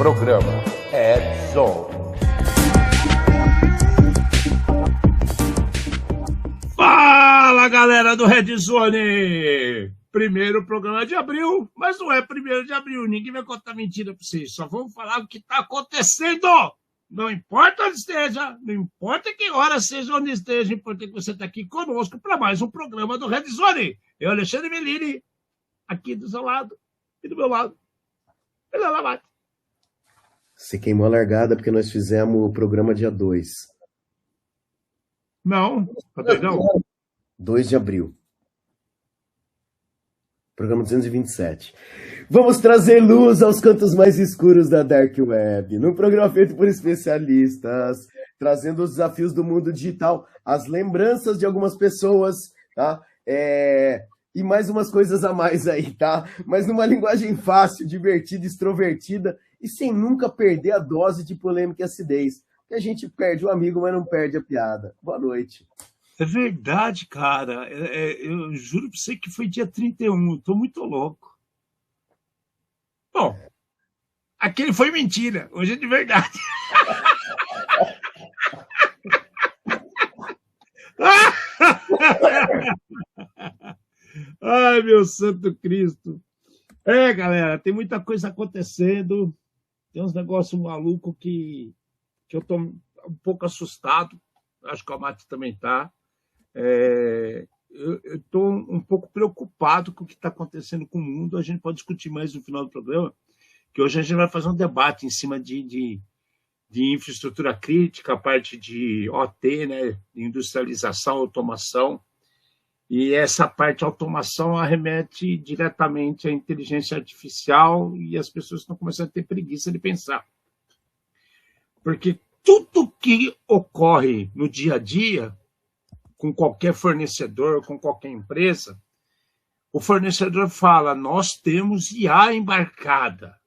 Programa Edzone. Fala, galera do Edzone! Primeiro programa de abril, mas não é 1º de abril. Ninguém vai contar mentira para vocês. Só vamos falar o que está acontecendo. Não importa onde esteja, não importa que hora seja onde esteja, importa que você está aqui conosco para mais um programa do Edzone. Eu, Alexandre Melini, aqui do seu lado e do meu lado. Ele é Lavate. Você queimou a largada porque nós fizemos o programa dia 2. Não, tá doidão? 2 de abril. Programa 227. Vamos trazer luz aos cantos mais escuros da Dark Web. Num programa feito por especialistas, trazendo os desafios do mundo digital, as lembranças de algumas pessoas, tá? E mais umas coisas a mais aí, tá? Mas numa linguagem fácil, divertida, extrovertida e sem nunca perder a dose de polêmica e acidez. Que a gente perde o amigo, mas não perde a piada. Boa noite. É verdade, cara. Eu juro pra você que foi dia 31. Tô muito louco. Bom, aquele foi mentira. Hoje é de verdade. Ai, meu santo Cristo. Galera, tem muita coisa acontecendo. Tem uns negócios malucos que eu tô um pouco assustado. Acho que o Amate também tá. Eu estou um pouco preocupado com o que está acontecendo com o mundo. A gente pode discutir mais no final do programa, que hoje a gente vai fazer um debate em cima de infraestrutura crítica, a parte de OT, né, de industrialização, automação. E essa parte de automação arremete diretamente à inteligência artificial e as pessoas estão começando a ter preguiça de pensar. Porque tudo que ocorre no dia a dia, com qualquer fornecedor, com qualquer empresa, o fornecedor fala, nós temos IA embarcada.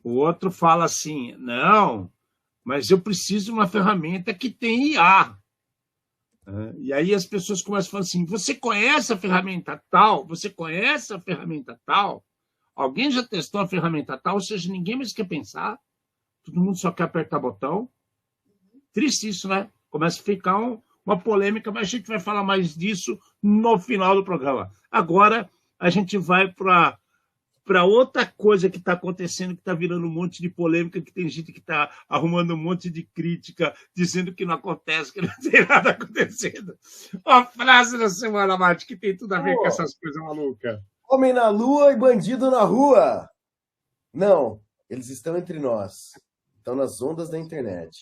O outro fala assim, não, mas eu preciso de uma ferramenta que tem IA. E aí as pessoas começam a falar assim, você conhece a ferramenta tal? Você conhece a ferramenta tal? Alguém já testou a ferramenta tal? Ou seja, ninguém mais quer pensar. Todo mundo só quer apertar botão. Triste isso, né? Começa a ficar uma polêmica, mas a gente vai falar mais disso no final do programa. Agora, a gente vai para outra coisa que está acontecendo, que está virando um monte de polêmica, que tem gente que está arrumando um monte de crítica, dizendo que não acontece, que não tem nada acontecendo. A frase da semana, Mate, que tem tudo a ver com essas coisas malucas. Homem na lua e bandido na rua. Não, eles estão entre nós. Estão nas ondas da internet.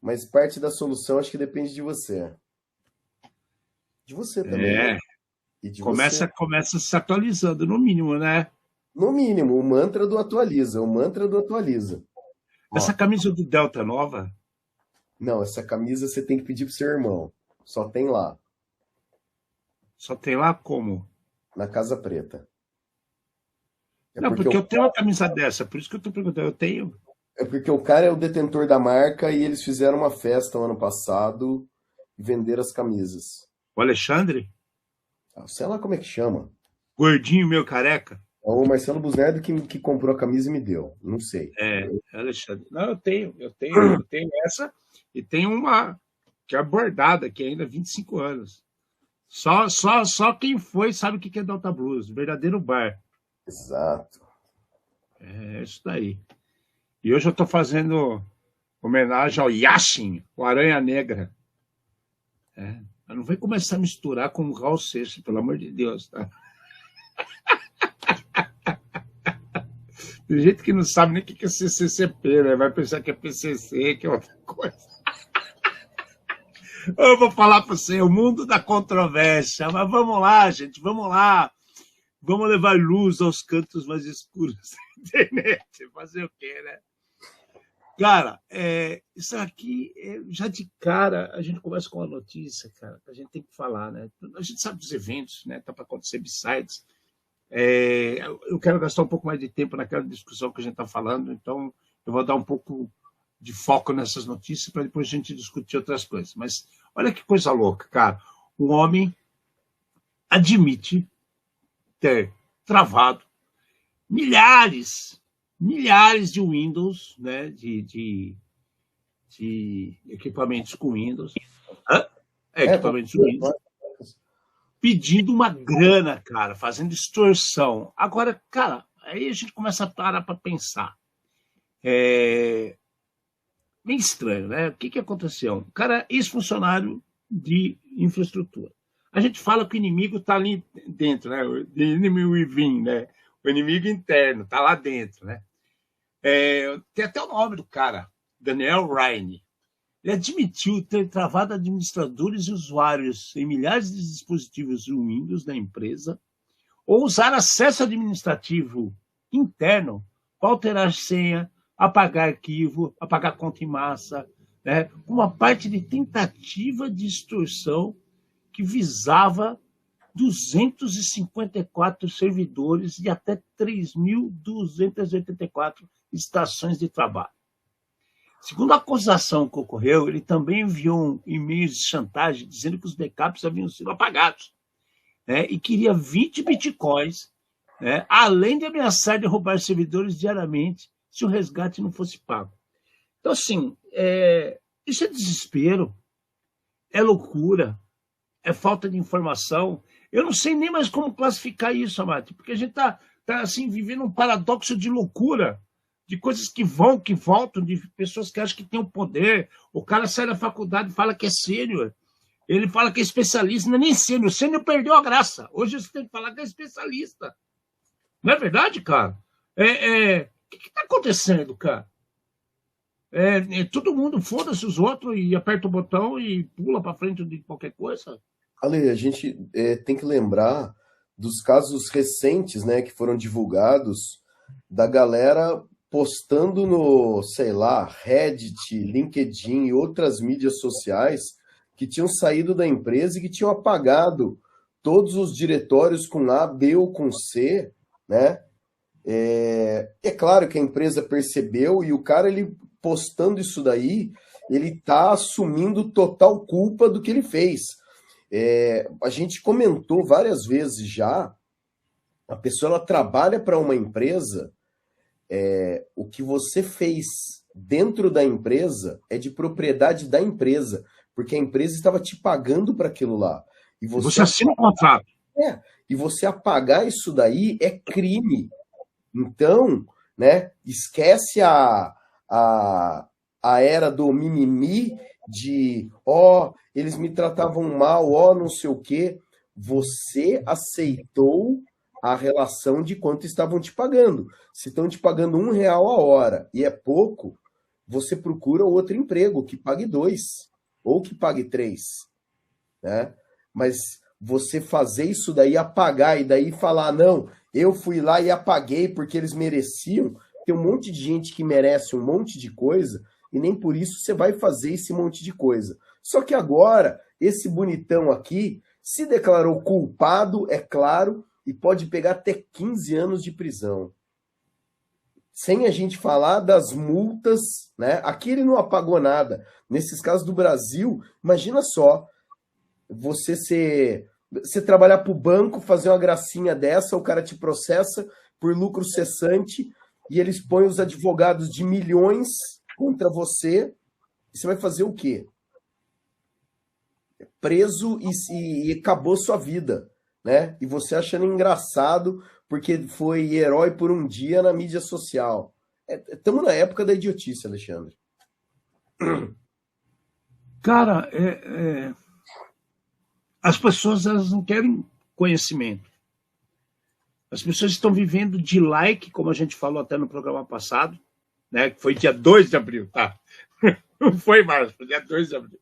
Mas parte da solução acho que depende de você. De você também. E de começa se atualizando, no mínimo, né? No mínimo, o mantra do atualiza. Essa camisa do Delta é nova? Não, essa camisa você tem que pedir pro seu irmão. Só tem lá. Só tem lá como? Na Casa Preta. Não, porque eu tenho uma camisa dessa, por isso que eu tô perguntando, eu tenho. É porque o cara é o detentor da marca e eles fizeram uma festa no ano passado e venderam as camisas. O Alexandre? Sei lá como é que chama. Gordinho, meu careca? É o Marcelo Busnardo que comprou a camisa e me deu. Não sei. Alexandre. Não, eu tenho essa e tenho uma que é bordada, que ainda 25 anos. Só quem foi sabe o que é Delta Blues, verdadeiro bar. Exato. É isso daí. E hoje eu estou fazendo homenagem ao Yashin, o Aranha Negra. Mas não vai começar a misturar com o Raul Seixas, pelo amor de Deus, tá? Tem gente que não sabe nem o que é CCCP, né? Vai pensar que é PCC, que é outra coisa. Eu vou falar para você, o mundo da controvérsia. Mas vamos lá, gente, vamos lá. Vamos levar luz aos cantos mais escuros da internet. Fazer o quê, né? Cara, isso aqui, já de cara, a gente começa com uma notícia, cara, que a gente tem que falar, né? A gente sabe dos eventos, né? Tá para acontecer B-Sides. Eu quero gastar um pouco mais de tempo naquela discussão que a gente está falando, então eu vou dar um pouco de foco nessas notícias para depois a gente discutir outras coisas. Mas olha que coisa louca, cara. Um homem admite ter travado milhares de Windows, né, de equipamentos com Windows, equipamentos com Windows, pedindo uma grana, cara, fazendo extorsão. Agora, cara, aí a gente começa a parar para pensar. Bem estranho, né? O que aconteceu? O cara é ex-funcionário de infraestrutura. A gente fala que o inimigo está ali dentro, né? O inimigo within, né? O inimigo interno está lá dentro, né? Tem até o nome do cara, Daniel Ryan. Ele admitiu ter travado administradores e usuários em milhares de dispositivos Windows da empresa ou usar acesso administrativo interno para alterar senha, apagar arquivo, apagar conta em massa, né? Uma parte de tentativa de extorsão que visava 254 servidores e até 3.284 estações de trabalho. Segundo a acusação que ocorreu, ele também enviou e-mails de chantagem dizendo que os backups haviam sido apagados, né, e queria 20 bitcoins, né, além de ameaçar derrubar servidores diariamente se o resgate não fosse pago. Então, assim, isso é desespero, é loucura, é falta de informação. Eu não sei nem mais como classificar isso, Amate, porque a gente está assim, vivendo um paradoxo de loucura, de coisas que vão, que voltam, de pessoas que acham que têm o poder. O cara sai da faculdade e fala que é sênior. Ele fala que é especialista, não é nem sênior. O sênior perdeu a graça. Hoje você tem que falar que é especialista. Não é verdade, cara? O que está acontecendo, cara? Todo mundo foda-se os outros e aperta o botão e pula para frente de qualquer coisa. Ale, a gente tem que lembrar dos casos recentes, né, que foram divulgados, da galera postando no, sei lá, Reddit, LinkedIn e outras mídias sociais que tinham saído da empresa e que tinham apagado todos os diretórios com A, B ou com C, né? É claro que a empresa percebeu e o cara, ele postando isso daí, ele tá assumindo total culpa do que ele fez. A gente comentou várias vezes já, a pessoa ela trabalha para uma empresa, o que você fez dentro da empresa é de propriedade da empresa, porque a empresa estava te pagando para aquilo lá. E você assina o contrato. E você apagar isso daí é crime. Então, né, esquece a era do mimimi, de eles me tratavam mal, não sei o quê. Você aceitou a relação de quanto estavam te pagando. Se estão te pagando R$1 a hora e é pouco, você procura outro emprego que pague 2 ou que pague 3, né? Mas você fazer isso daí, apagar e daí falar, não, eu fui lá e apaguei porque eles mereciam. Tem um monte de gente que merece um monte de coisa e nem por isso você vai fazer esse monte de coisa. Só que agora, esse bonitão aqui se declarou culpado, é claro, e pode pegar até 15 anos de prisão. Sem a gente falar das multas, né? Aqui ele não apagou nada. Nesses casos do Brasil, imagina só, você trabalhar para o banco, fazer uma gracinha dessa, o cara te processa por lucro cessante e eles põem os advogados de milhões contra você, e você vai fazer o quê? Preso e acabou sua vida, né? E você achando engraçado porque foi herói por um dia na mídia social. Estamos na época da idiotice, Alexandre. Cara, as pessoas elas não querem conhecimento. As pessoas estão vivendo de like, como a gente falou até no programa passado, né? Que foi dia 2 de abril, tá? Não foi mais, foi dia 2 de abril.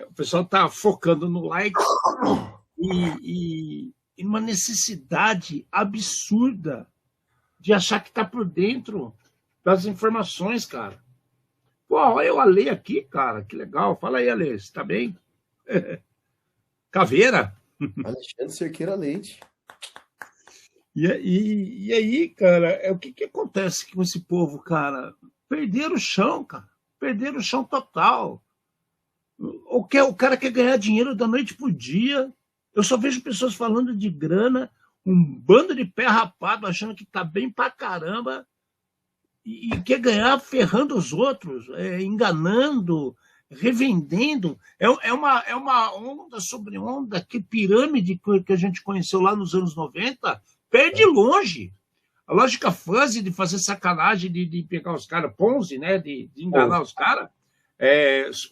O pessoal está focando no like e uma necessidade absurda de achar que está por dentro das informações, cara. Pô, olha eu Ale aqui, cara, que legal. Fala aí, Ale, você tá bem? Caveira? Alexandre Cerqueira Leite. E aí, cara, o que acontece com esse povo, cara? Perderam o chão, cara. Perderam o chão total. O cara quer ganhar dinheiro da noite pro dia. Eu só vejo pessoas falando de grana. um bando de pé rapado, achando que está bem pra caramba e quer ganhar ferrando os outros, enganando, revendendo. É uma onda sobre onda, que pirâmide que a gente conheceu lá nos anos 90 perde longe. A lógica fuzzy de fazer sacanagem, de pegar os caras, Ponzi, né, de enganar os caras,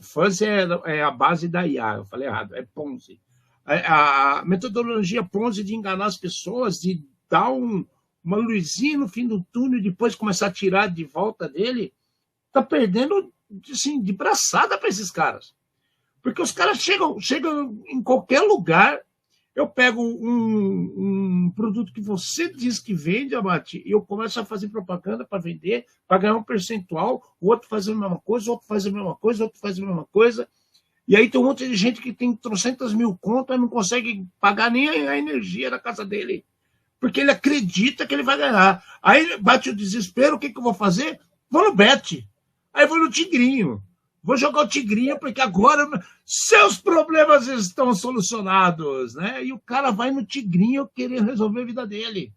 fuzzy é a base da IA, eu falei errado, é Ponzi. A metodologia Ponzi de enganar as pessoas, de dar uma luzinha no fim do túnel e depois começar a tirar de volta dele, está perdendo assim, de braçada para esses caras. Porque os caras chegam em qualquer lugar. Eu pego um produto que você diz que vende, Amati, e eu começo a fazer propaganda para vender, para ganhar um percentual, o outro faz a mesma coisa, o outro faz a mesma coisa, o outro faz a mesma coisa. E aí tem um monte de gente que tem 300 mil contas e não consegue pagar nem a energia da casa dele, porque ele acredita que ele vai ganhar. Aí bate o desespero, o que eu vou fazer? Vou no bet. Aí vou no Tigrinho. Vou jogar o Tigrinho, porque agora seus problemas estão solucionados, né? E o cara vai no Tigrinho querer resolver a vida dele.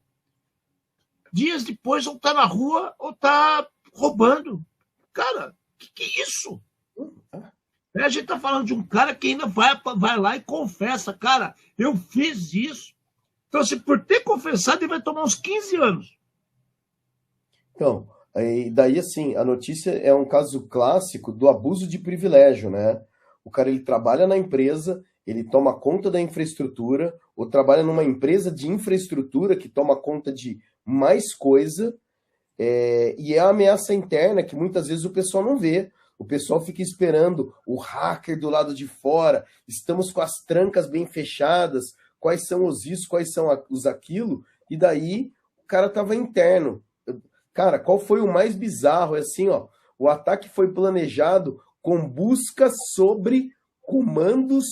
Dias depois, ou tá na rua, ou tá roubando. Cara, que é isso? A gente tá falando de um cara que ainda vai lá e confessa, cara, eu fiz isso. Então, se por ter confessado, ele vai tomar uns 15 anos. Então, daí assim, a notícia é um caso clássico do abuso de privilégio, né? O cara, ele trabalha na empresa, ele toma conta da infraestrutura, ou trabalha numa empresa de infraestrutura que toma conta de mais coisa, e é a ameaça interna que muitas vezes o pessoal não vê. O pessoal fica esperando o hacker do lado de fora, estamos com as trancas bem fechadas, quais são os isso, quais são os aquilo, e daí o cara estava interno. Cara, qual foi o mais bizarro? É assim, ó, o ataque foi planejado com busca sobre comandos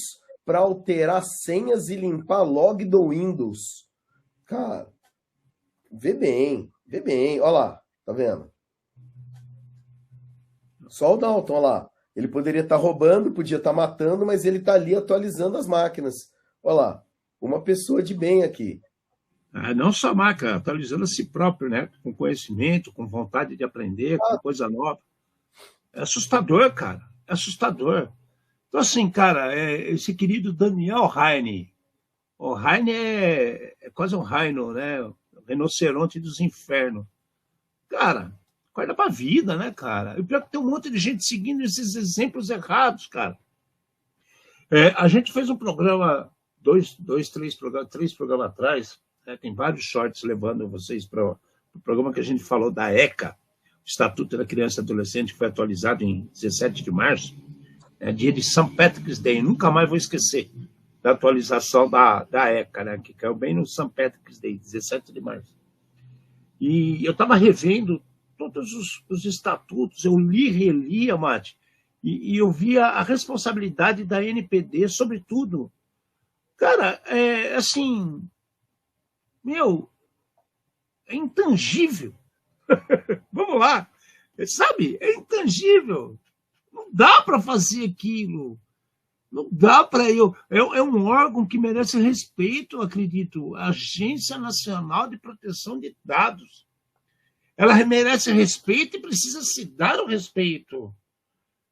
para alterar senhas e limpar log do Windows. Cara, vê bem, olha lá, tá vendo? Só o Dalton, olha lá. Ele poderia estar roubando, podia estar matando, mas ele está ali atualizando as máquinas. Olha lá, uma pessoa de bem aqui. Não só a máquina, atualizando a si próprio, né? Com conhecimento, com vontade de aprender, com coisa nova. É assustador, cara. É assustador. Então, assim, cara, esse querido Daniel Heine. O Heine é quase um rhino, né? O rinoceronte dos infernos. Cara, acorda pra vida, né, cara? E pior que tem um monte de gente seguindo esses exemplos errados, cara. A gente fez um programa, três programas atrás, né, tem vários shorts levando vocês para o programa que a gente falou da ECA, o Estatuto da Criança e Adolescente, que foi atualizado em 17 de março, dia de St. Patrick's Day. Nunca mais vou esquecer da atualização da ECA, né, que caiu bem no St. Patrick's Day, 17 de março. E eu estava revendo todos os estatutos, eu reli, Amati, e eu vi a responsabilidade da NPD sobre tudo. Cara, assim, é intangível. Vamos lá, sabe? É intangível. Não dá para fazer aquilo. Não dá para eu. É um órgão que merece respeito, eu acredito. A Agência Nacional de Proteção de Dados. Ela merece respeito e precisa se dar o respeito.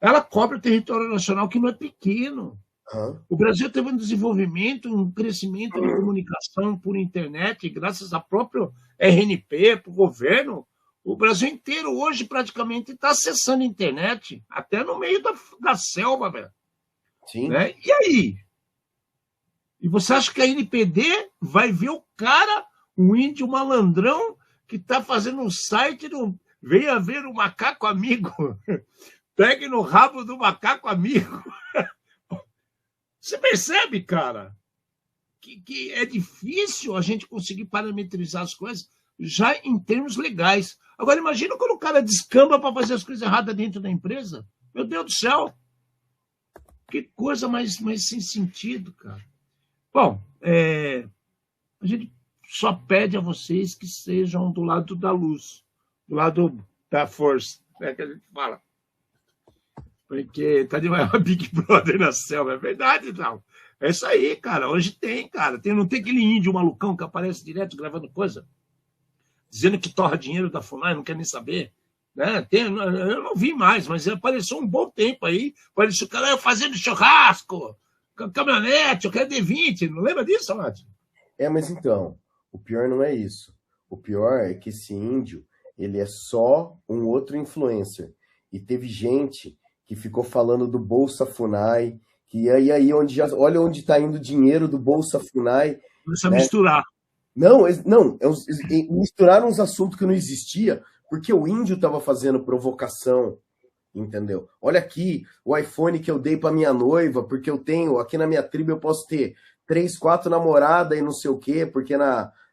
Ela cobre o território nacional, que não é pequeno. O Brasil teve um desenvolvimento, um crescimento de comunicação por internet, graças ao próprio RNP, para o governo. O Brasil inteiro hoje praticamente está acessando a internet, até no meio da selva, velho. Sim. Né? E aí? E você acha que a NPD vai ver o cara, um índio malandrão, que está fazendo um site, venha ver o macaco amigo, pegue no rabo do macaco amigo. Você percebe, cara, que é difícil a gente conseguir parametrizar as coisas já em termos legais. Agora, imagina quando o cara descamba para fazer as coisas erradas dentro da empresa. Meu Deus do céu! Que coisa mais sem sentido, cara. Bom, a gente só pede a vocês que sejam do lado da luz, do lado da força, que a gente fala. Porque tá demais uma Big Brother na selva. É verdade, não. É isso aí, cara. Hoje tem, cara. Não tem aquele índio malucão que aparece direto gravando coisa, dizendo que torra dinheiro da FUNAI, não quer nem saber. Né? Eu não vi mais, mas apareceu um bom tempo aí. Apareceu o cara fazendo churrasco, caminhonete, eu quero D20. Não lembra disso, Amado? Mas então, o pior não é isso. O pior é que esse índio, ele é só um outro influencer. E teve gente que ficou falando do Bolsa FUNAI, que aí olha onde está indo o dinheiro do Bolsa FUNAI. Começa a misturar. Não, misturaram uns assuntos que não existia, porque o índio estava fazendo provocação, entendeu? Olha aqui, o iPhone que eu dei para minha noiva, porque eu tenho, aqui na minha tribo eu posso ter 3, 4 namoradas e não sei o quê, porque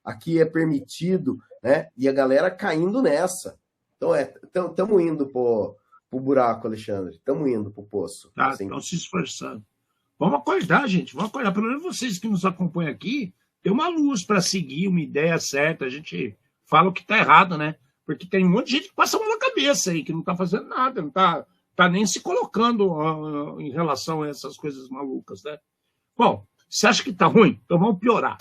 aqui é permitido, né? E a galera caindo nessa. Então, estamos indo pro buraco, Alexandre. Estamos indo pro poço. Tá, estão se esforçando. Vamos acordar, gente. Vamos acordar. Pelo menos vocês que nos acompanham aqui, tem uma luz para seguir, uma ideia certa. A gente fala o que está errado, né? Porque tem um monte de gente que passa a mão na cabeça aí, que não está fazendo nada, não está nem se colocando em relação a essas coisas malucas, né? Bom, você acha que está ruim? Então vamos piorar.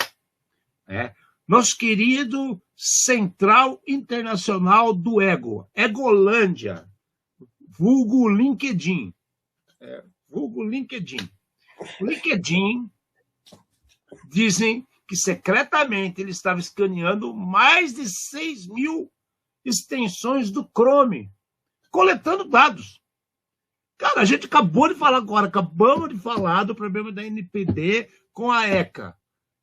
Nosso querido Central Internacional do Ego, Egolândia, vulgo LinkedIn. Vulgo LinkedIn. O LinkedIn, dizem que secretamente ele estava escaneando mais de 6 mil extensões do Chrome, coletando dados. Cara, a gente acabamos de falar do problema da NPD com a ECA.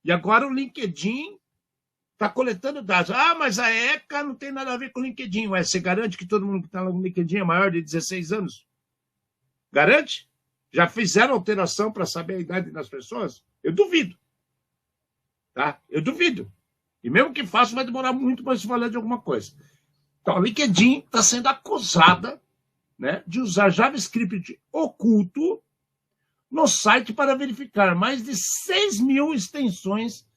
E agora o LinkedIn está coletando dados. Ah, mas a ECA não tem nada a ver com o LinkedIn. Ué, você garante que todo mundo que está no LinkedIn é maior de 16 anos? Garante? Já fizeram alteração para saber a idade das pessoas? Eu duvido. Tá? Eu duvido. E mesmo que faça, vai demorar muito para se falar de alguma coisa. Então, a LinkedIn está sendo acusada, né, de usar JavaScript oculto no site para verificar mais de 6 mil extensões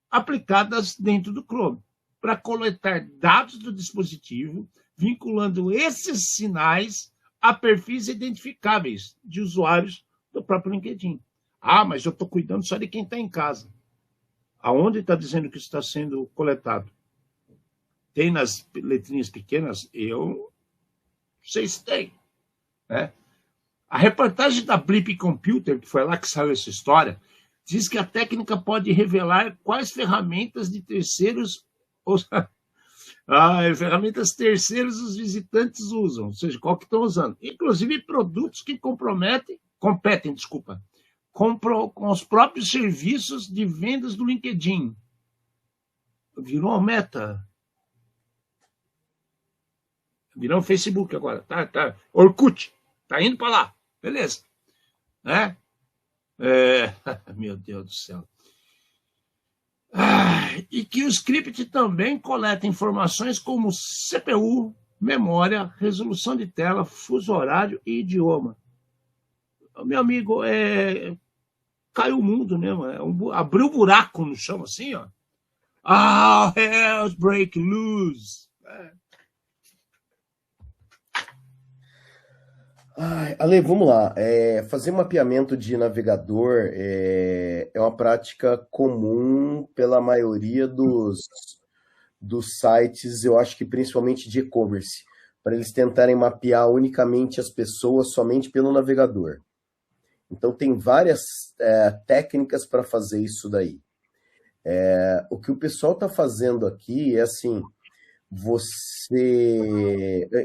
aplicadas dentro do Chrome, para coletar dados do dispositivo, vinculando esses sinais a perfis identificáveis de usuários do próprio LinkedIn. Ah, mas eu estou cuidando só de quem está em casa. Aonde está dizendo que isso está sendo coletado? Tem nas letrinhas pequenas? Eu não sei se tem. Né? A reportagem da Blip Computer, que foi lá que saiu essa história, diz que a técnica pode revelar quais ferramentas de terceiros ferramentas terceiras os visitantes usam, ou seja, qual que estão usando. Inclusive produtos que competem com os próprios serviços de vendas do LinkedIn. Virou uma meta. Virou um Facebook agora. Tá. Orkut. Tá indo para lá. Beleza. Né? Meu Deus do céu. E que o script também coleta informações como CPU, memória, resolução de tela, fuso horário e idioma. Meu amigo, caiu o mundo mesmo. Abriu o buraco no chão assim, ó. All hell break loose. Ale, vamos lá. Fazer mapeamento de navegador é uma prática comum pela maioria dos sites, eu acho que principalmente de e-commerce, para eles tentarem mapear unicamente as pessoas somente pelo navegador. Então, tem várias técnicas para fazer isso daí. O que o pessoal está fazendo aqui é assim,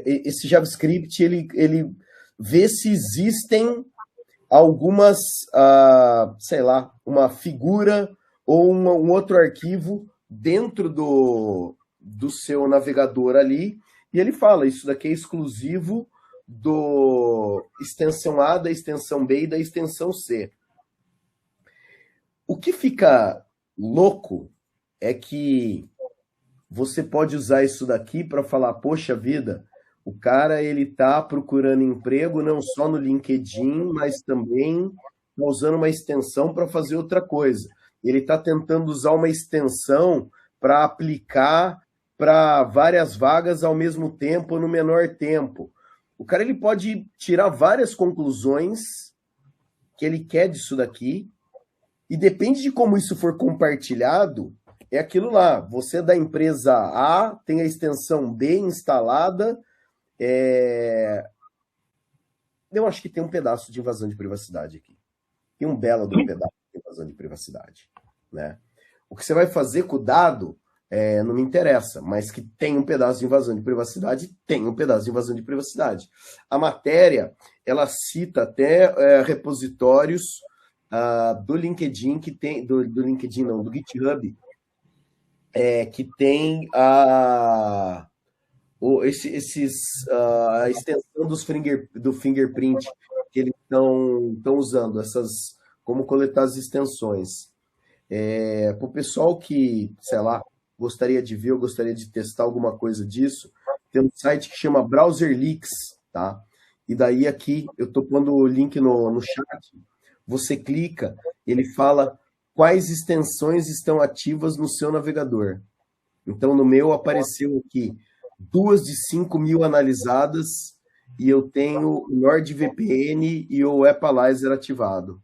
esse JavaScript, ele vê se existem algumas, sei lá, uma figura ou um outro arquivo dentro do seu navegador ali, e ele fala, isso daqui é exclusivo do extensão A, da extensão B e da extensão C. O que fica louco é que você pode usar isso daqui para falar, poxa vida, o cara ele está procurando emprego não só no LinkedIn, mas também tá usando uma extensão para fazer outra coisa. Ele está tentando usar uma extensão para aplicar para várias vagas ao mesmo tempo, no menor tempo. O cara ele pode tirar várias conclusões que ele quer disso daqui, e depende de como isso for compartilhado, é aquilo lá. Você da empresa A tem a extensão B instalada. Eu acho que tem um pedaço de invasão de privacidade aqui. Tem um belo de um pedaço de invasão de privacidade, né? O que você vai fazer com o dado não me interessa, mas que tem um pedaço de invasão de privacidade, tem um pedaço de invasão de privacidade. A matéria, ela cita até repositórios do LinkedIn, que tem, do LinkedIn não, do GitHub, que tem a extensão do fingerprint que eles estão usando, como coletar as extensões. Para o pessoal que, sei lá, gostaria de ver ou gostaria de testar alguma coisa disso, tem um site que chama BrowserLeaks, tá? E daí aqui, eu estou pondo o link no chat, você clica, ele fala quais extensões estão ativas no seu navegador. Então, no meu apareceu aqui 2 de 5.000 analisadas e eu tenho o NordVPN e o Appalizer ativado.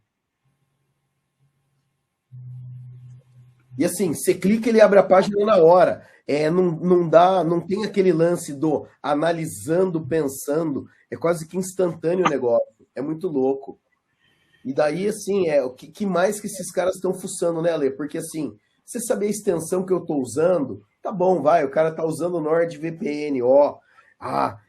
E assim, você clica, ele abre a página na hora. Não tem aquele lance do analisando, pensando. É quase que instantâneo o negócio. É muito louco. E daí, assim, o que mais que esses caras estão fuçando, né, Ale? Porque, assim, você saber a extensão que eu estou usando, tá bom, vai, o cara está usando o NordVPN,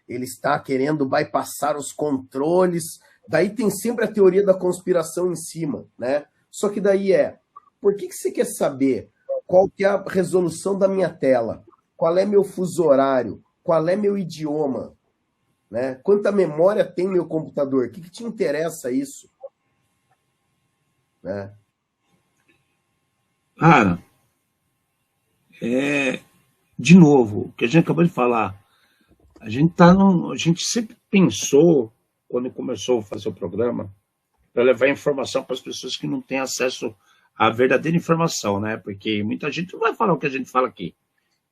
ele está querendo bypassar os controles. Daí tem sempre a teoria da conspiração em cima, né? Só que daí por que você quer saber qual que é a resolução da minha tela? Qual é meu fuso horário? Qual é meu idioma? Né? Quanta memória tem meu computador? O que te interessa isso? Né? Cara, de novo, o que a gente acabou de falar, a gente sempre pensou, quando começou a fazer o programa, para levar informação para as pessoas que não têm acesso à verdadeira informação, né? Porque muita gente não vai falar o que a gente fala aqui.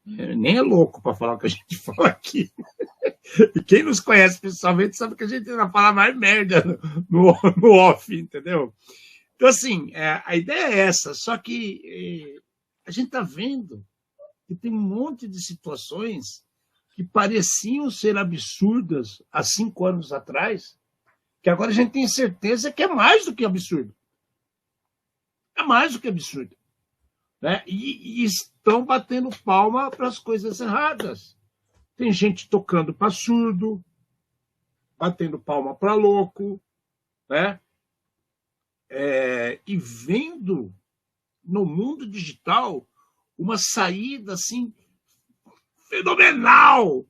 Nem é louco para falar o que a gente fala aqui. E quem nos conhece pessoalmente sabe que a gente vai falar mais merda no off, entendeu? Então, assim, a ideia é essa, só que a gente está vendo que tem um monte de situações que pareciam ser absurdas há 5 anos atrás, que agora a gente tem certeza que é mais do que absurdo. É mais do que absurdo. Né? E estão batendo palma para as coisas erradas. Tem gente tocando para surdo, batendo palma para louco, né? E vendo no mundo digital uma saída assim fenomenal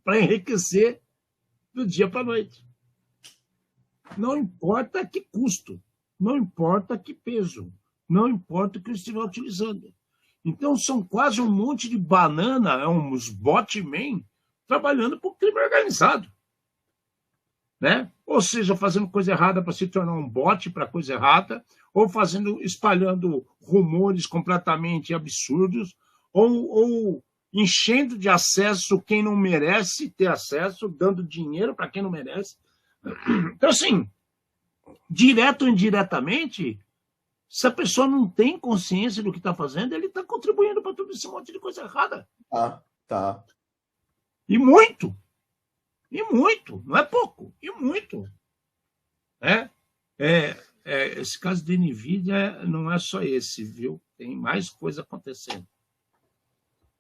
para enriquecer do dia para a noite. Não importa que custo, não importa que peso, não importa o que eu estiver utilizando. Então, são quase um monte de banana, uns botmen trabalhando para o crime organizado. Né? Ou seja, fazendo coisa errada para se tornar um bot para coisa errada, ou espalhando rumores completamente absurdos, ou enchendo de acesso quem não merece ter acesso, dando dinheiro para quem não merece. Então, assim, direto ou indiretamente, se a pessoa não tem consciência do que está fazendo, ele está contribuindo para todo esse monte de coisa errada. Tá. E muito, não é pouco, e muito. Esse caso de NVIDIA não é só esse, viu? Tem mais coisa acontecendo.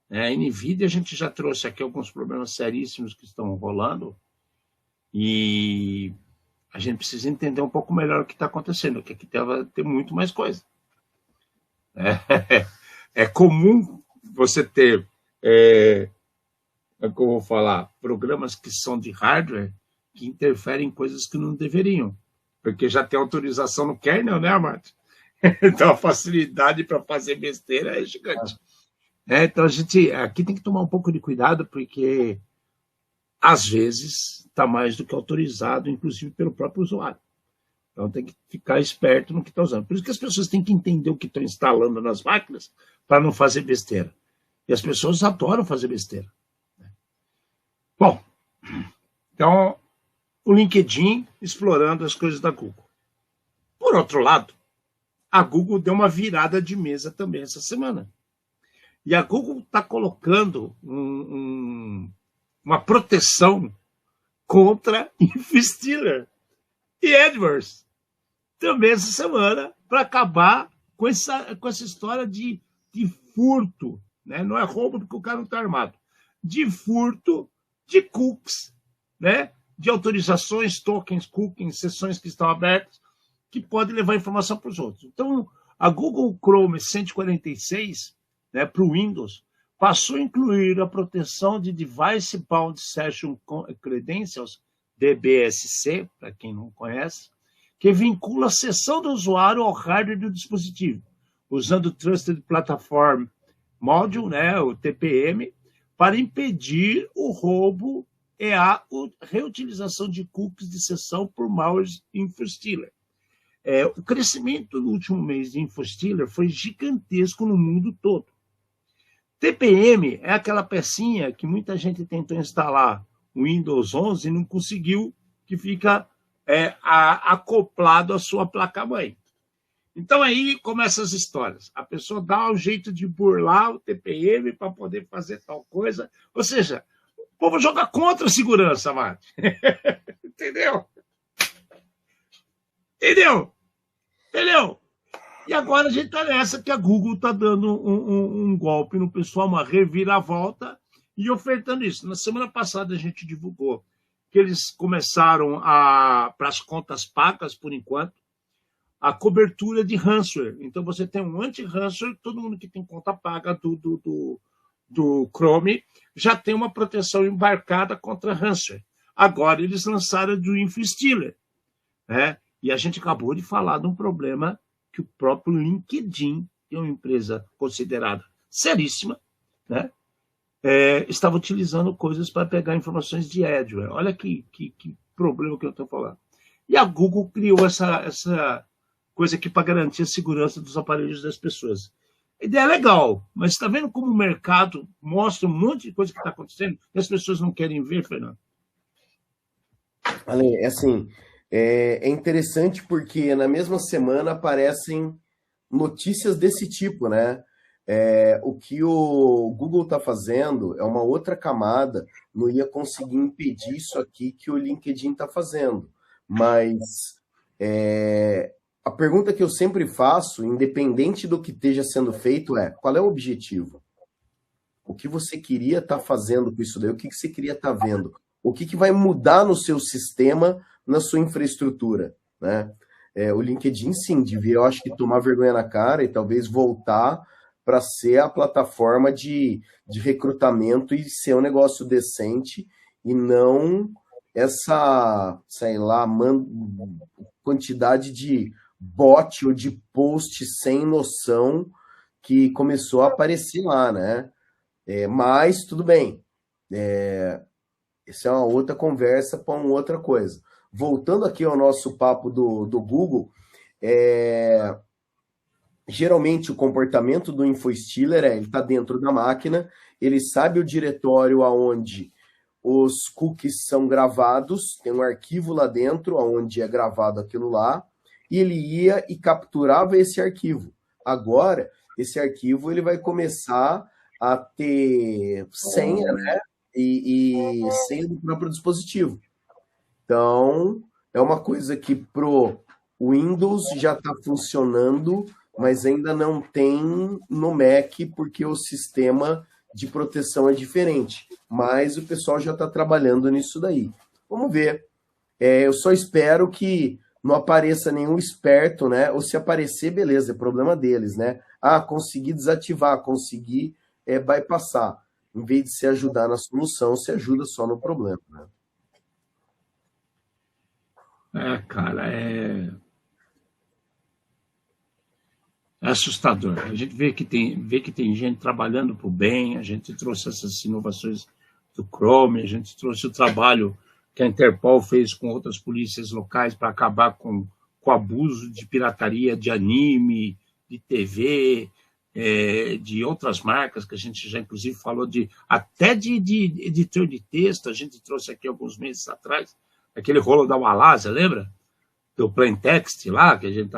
A NVIDIA, a gente já trouxe aqui alguns problemas seríssimos que estão rolando, e a gente precisa entender um pouco melhor o que está acontecendo, que aqui tem muito mais coisa. É comum você ter, como eu vou falar, programas que são de hardware que interferem em coisas que não deveriam, porque já tem autorização no kernel, né, Amado? Então a facilidade para fazer besteira é gigante. Então a gente aqui tem que tomar um pouco de cuidado, porque às vezes está mais do que autorizado, inclusive pelo próprio usuário. Então tem que ficar esperto no que está usando. Por isso que as pessoas têm que entender o que estão instalando nas máquinas para não fazer besteira. E as pessoas adoram fazer besteira. Bom, Então, o LinkedIn explorando as coisas da Google. Por outro lado, a Google deu uma virada de mesa também essa semana. E a Google está colocando uma proteção contra Infestealer e AdWords também essa semana para acabar com essa história de furto, né? Não é roubo porque o cara não está armado, de furto de cookies, né? De autorizações, tokens, cookies, sessões que estão abertas, que pode levar informação para os outros. Então, a Google Chrome 146, né, para o Windows, passou a incluir a proteção de Device Bound Session Credentials, DBSC, para quem não conhece, que vincula a sessão do usuário ao hardware do dispositivo, usando o Trusted Platform Module, né, o TPM, para impedir o roubo e a reutilização de cookies de sessão por malwares Infestealer. O crescimento no último mês de Infestealer foi gigantesco no mundo todo. TPM é aquela pecinha que muita gente tentou instalar o Windows 11 e não conseguiu, que fica acoplado à sua placa-mãe. Então aí começam as histórias. A pessoa dá um jeito de burlar o TPM para poder fazer tal coisa. Ou seja, o povo joga contra a segurança, Mate. Entendeu? E agora a gente está nessa que a Google está dando um golpe no pessoal, uma reviravolta, e ofertando isso. Na semana passada a gente divulgou que eles começaram, para as contas pagas, por enquanto, a cobertura de ransomware. Então você tem um anti-ransomware, todo mundo que tem conta paga do Chrome já tem uma proteção embarcada contra ransomware. Agora eles lançaram do Infestealer, né? E a gente acabou de falar de um problema que o próprio LinkedIn, que é uma empresa considerada seríssima, né? Estava utilizando coisas para pegar informações de AdWords. Olha que problema que eu estou falando. E a Google criou essa coisa aqui para garantir a segurança dos aparelhos das pessoas. A ideia é legal, mas está vendo como o mercado mostra um monte de coisa que está acontecendo e as pessoas não querem ver, Fernando? Ale, assim, é interessante porque na mesma semana aparecem notícias desse tipo, né? O que o Google está fazendo é uma outra camada, não ia conseguir impedir isso aqui que o LinkedIn está fazendo. Mas a pergunta que eu sempre faço, independente do que esteja sendo feito, qual é o objetivo? O que você queria estar fazendo com isso daí? O que você queria estar vendo? O que vai mudar no seu sistema, na sua infraestrutura, né? O LinkedIn, sim, devia, eu acho que tomar vergonha na cara e talvez voltar para ser a plataforma de recrutamento e ser um negócio decente e não essa, sei lá, quantidade de bot ou de post sem noção que começou a aparecer lá, né? Mas tudo bem. Essa é uma outra conversa para uma outra coisa. Voltando aqui ao nosso papo do Google, geralmente o comportamento do Infestealer ele está dentro da máquina, ele sabe o diretório aonde os cookies são gravados, tem um arquivo lá dentro onde é gravado aquilo lá, e ele ia e capturava esse arquivo. Agora, esse arquivo ele vai começar a ter senha, né? E senha do próprio dispositivo. Então, é uma coisa que pro Windows já está funcionando, mas ainda não tem no Mac, porque o sistema de proteção é diferente. Mas o pessoal já está trabalhando nisso daí. Vamos ver. Eu só espero que não apareça nenhum esperto, né? Ou se aparecer, beleza, é problema deles, né? Consegui desativar, consegui bypassar. Em vez de se ajudar na solução, se ajuda só no problema, né? Cara, é assustador. A gente vê que tem gente trabalhando por bem, a gente trouxe essas inovações do Chrome, a gente trouxe o trabalho que a Interpol fez com outras polícias locais para acabar com o abuso de pirataria de anime, de TV. de outras marcas, que a gente já inclusive falou até de editor de texto, a gente trouxe aqui alguns meses atrás, aquele rolo da Malásia, lembra? Do Plain Text lá, que a gente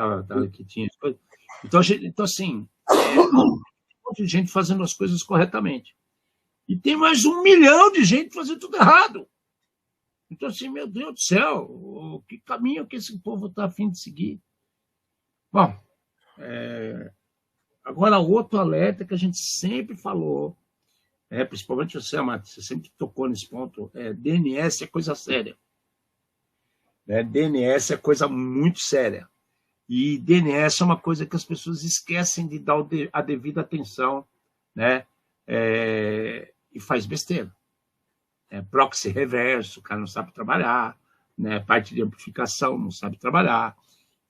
que tinha as coisas. Então assim, um monte de gente fazendo as coisas corretamente. E tem mais 1 milhão de gente fazendo tudo errado. Então, assim, meu Deus do céu, que caminho que esse povo está a fim de seguir? Bom, agora outro alerta que a gente sempre falou, principalmente você, Amado, você sempre tocou nesse ponto, DNS é coisa séria. DNS é coisa muito séria. E DNS é uma coisa que as pessoas esquecem de dar a devida atenção, né? E faz besteira. Proxy reverso, o cara não sabe trabalhar, né? Parte de amplificação não sabe trabalhar.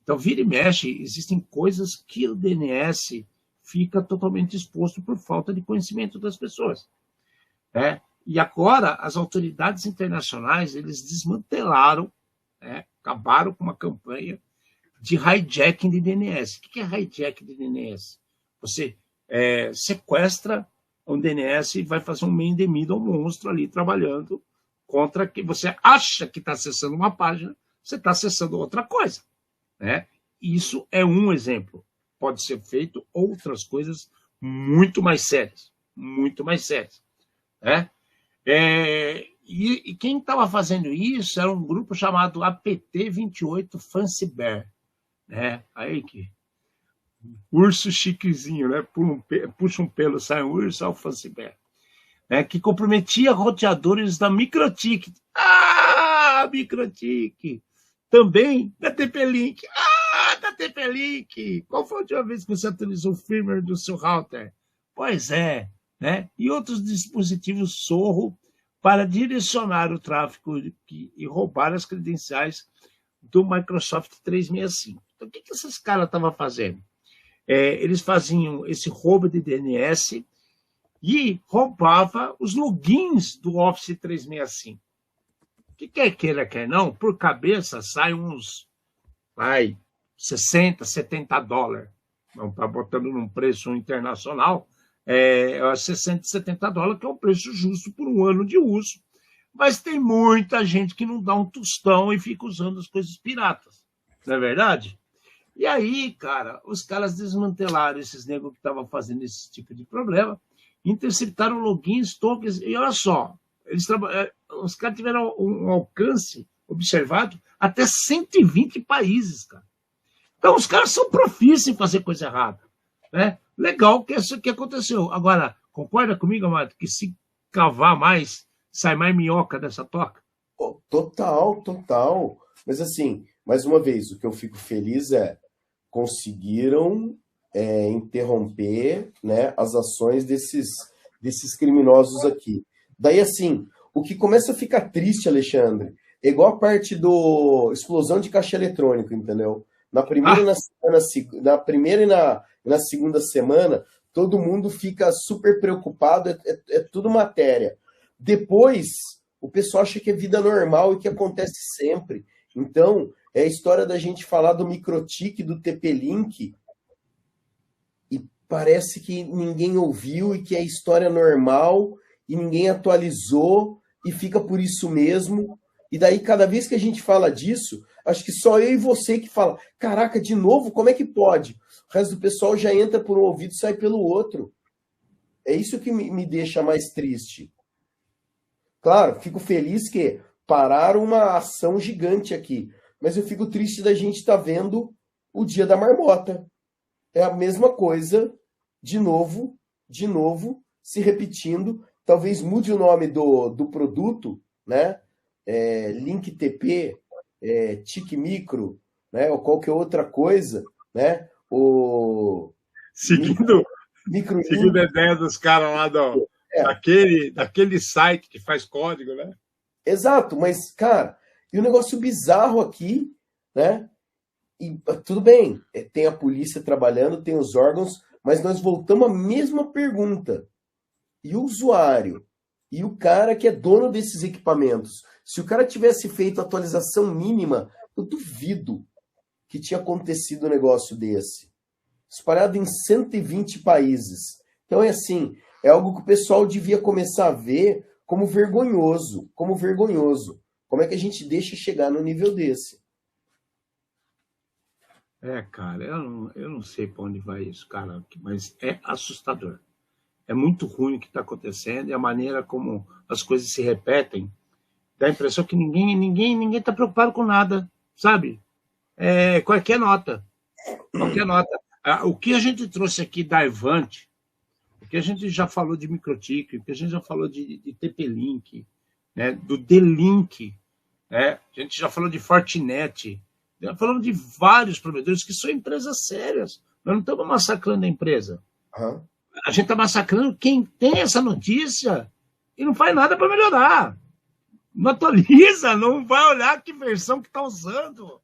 Então, vira e mexe, existem coisas que o DNS fica totalmente exposto por falta de conhecimento das pessoas. E agora, as autoridades internacionais, eles desmantelaram, acabaram com uma campanha de hijacking de DNS. O que é hijacking de DNS? Você sequestra um DNS e vai fazer um main the middle monstro ali trabalhando contra que você acha que está acessando uma página, você está acessando outra coisa. Isso é um exemplo. Pode ser feito outras coisas muito mais sérias. Muito mais sérias. E quem estava fazendo isso era um grupo chamado APT28 Fancy Bear. Aí que urso chiquezinho, né? Puxa um pelo, sai um urso, ao Fancy Bear. Que comprometia roteadores da MikroTik. MikroTik! Também da TP-Link. Da TP-Link! Qual foi a última vez que você atualizou o firmware do seu router? Pois é, né? E outros dispositivos Sorro para direcionar o tráfego e roubar as credenciais do Microsoft 365. Então, o que esses caras estavam fazendo? Eles faziam esse roubo de DNS e roubava os logins do Office 365. Que quer queira, quer não, por cabeça sai uns 60, 70 dólares. Não está botando num preço internacional, 60, 70 dólares, que é um preço justo por um ano de uso. Mas tem muita gente que não dá um tostão e fica usando as coisas piratas. Não é verdade? E aí, cara, os caras desmantelaram esses negros que estavam fazendo esse tipo de problema, interceptaram logins, tokens, e olha só, os caras tiveram um alcance observado até 120 países, cara. Então, os caras são profícios em fazer coisa errada. Legal que isso aqui aconteceu. Agora, concorda comigo, Amado, que se cavar mais, sai mais minhoca dessa toca? Total. Mas assim, mais uma vez, o que eu fico feliz conseguiram interromper, né, as ações desses criminosos aqui. Daí, assim, o que começa a ficar triste, Alexandre, é igual a parte do explosão de caixa eletrônico, entendeu? Na primeira, na primeira e na segunda semana, todo mundo fica super preocupado, é tudo matéria. Depois, o pessoal acha que é vida normal e que acontece sempre. Então, é a história da gente falar do MikroTik, do TP-Link, e parece que ninguém ouviu e que é história normal e ninguém atualizou e fica por isso mesmo. E daí, cada vez que a gente fala disso, acho que só eu e você que fala, caraca, de novo, como é que pode? O resto do pessoal já entra por um ouvido e sai pelo outro. É isso que me deixa mais triste. Claro, fico feliz que pararam uma ação gigante aqui, mas eu fico triste da gente estar vendo o Dia da Marmota. É a mesma coisa, de novo, se repetindo. Talvez mude o nome do produto, né? Link TP, TIC Micro, né? Ou qualquer outra coisa, né? Seguindo a ideia dos caras lá daquele site que faz código, né? Exato, mas, cara, e o negócio bizarro aqui, né? E tudo bem, tem a polícia trabalhando, tem os órgãos, mas nós voltamos à mesma pergunta. E o usuário? E o cara que é dono desses equipamentos? Se o cara tivesse feito a atualização mínima, eu duvido que tinha acontecido um negócio desse. espalhado em 120 países. Então é assim, é algo que o pessoal devia começar a ver como vergonhoso, como vergonhoso. Como é que a gente deixa chegar no nível desse? Cara, eu não sei para onde vai isso, cara, mas é assustador. É muito ruim o que está acontecendo e a maneira como as coisas se repetem. Dá a impressão que ninguém está preocupado com nada, sabe? Qualquer nota. Qualquer nota. O que a gente trouxe aqui da Evante, o que a gente já falou de Microtik, o que a gente já falou de TP-Link, né, do D-Link, né, a gente já falou de Fortinet, já falamos de vários provedores que são empresas sérias. Nós não estamos massacrando a empresa. Uhum. A gente está massacrando quem tem essa notícia e não faz nada para melhorar. Não atualiza, não vai olhar que versão que está usando.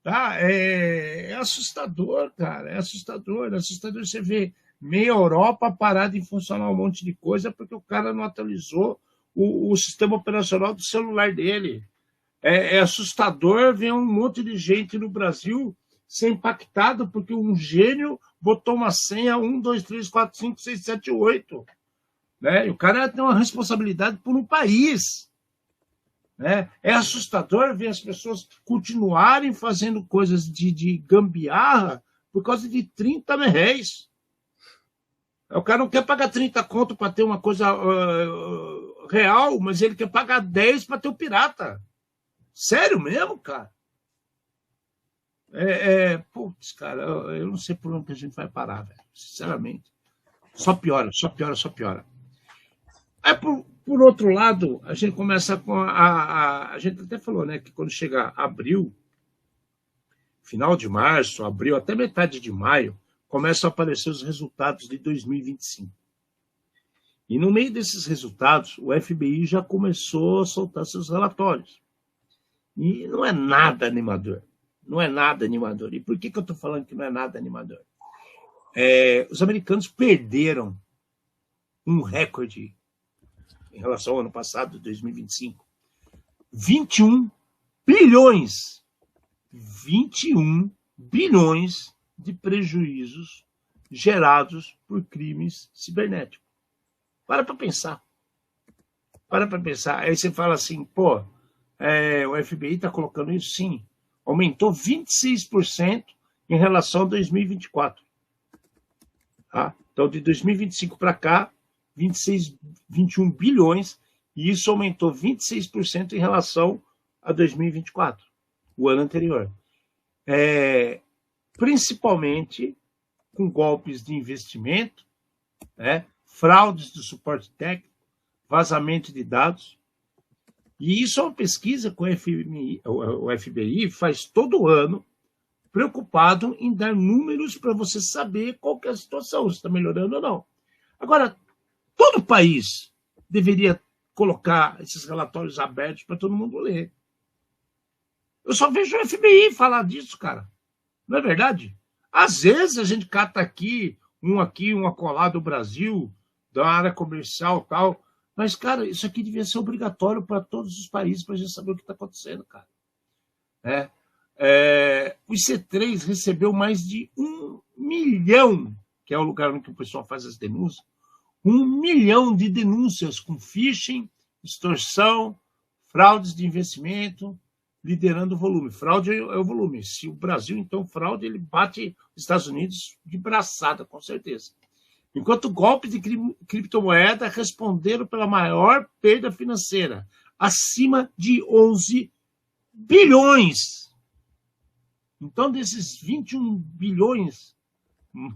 Tá? É assustador, cara. É assustador. É assustador você ver meia Europa parada em funcionar um monte de coisa porque o cara não atualizou o sistema operacional do celular dele. É assustador ver um monte de gente no Brasil ser impactado porque um gênio botou uma senha 1, 2, 3, 4, 5, 6, 7, 8. Né? E o cara tem uma responsabilidade por um país. Né? É assustador ver as pessoas continuarem fazendo coisas de gambiarra por causa de 30 merréis. O cara não quer pagar 30 conto para ter uma coisa real, mas ele quer pagar 10 para ter o pirata. Sério mesmo, cara? Putz, cara, eu não sei por onde a gente vai parar, velho. Sinceramente. Só piora, só piora, só piora. Aí, por outro lado, a gente começa com a gente até falou, né, que quando chega abril, final de março, abril, até metade de maio, começam a aparecer os resultados de 2025. E no meio desses resultados, o FBI já começou a soltar seus relatórios. E não é nada animador. Não é nada animador. E por que eu estou falando que não é nada animador? Os americanos perderam um recorde em relação ao ano passado, 2025. 21 bilhões. 21 bilhões de prejuízos gerados por crimes cibernéticos. Para pensar. Para pensar. Aí você fala assim, pô, o FBI está colocando isso? Sim. Aumentou 26% em relação a 2024. Tá? Então, de 2025 para cá, 21 bilhões, e isso aumentou 26% em relação a 2024, o ano anterior. Principalmente com golpes de investimento, fraudes do suporte técnico, vazamento de dados. E isso é uma pesquisa que o FBI faz todo ano, preocupado em dar números para você saber qual que é a situação, se está melhorando ou não. Agora, todo país deveria colocar esses relatórios abertos para todo mundo ler. Eu só vejo o FBI falar disso, cara. Não é verdade? Às vezes a gente cata aqui, um acolá do Brasil, da área comercial e tal. Mas, cara, isso aqui devia ser obrigatório para todos os países para a gente saber o que está acontecendo, cara. O IC3 recebeu mais de 1 milhão, que é o lugar onde o pessoal faz as denúncias, 1 milhão de denúncias com phishing, extorsão, fraudes de investimento, liderando o volume. Fraude é o volume. Se o Brasil, então, fraude, ele bate os Estados Unidos de braçada, com certeza. Enquanto golpes de criptomoeda responderam pela maior perda financeira, acima de 11 bilhões. Então, desses 21 bilhões,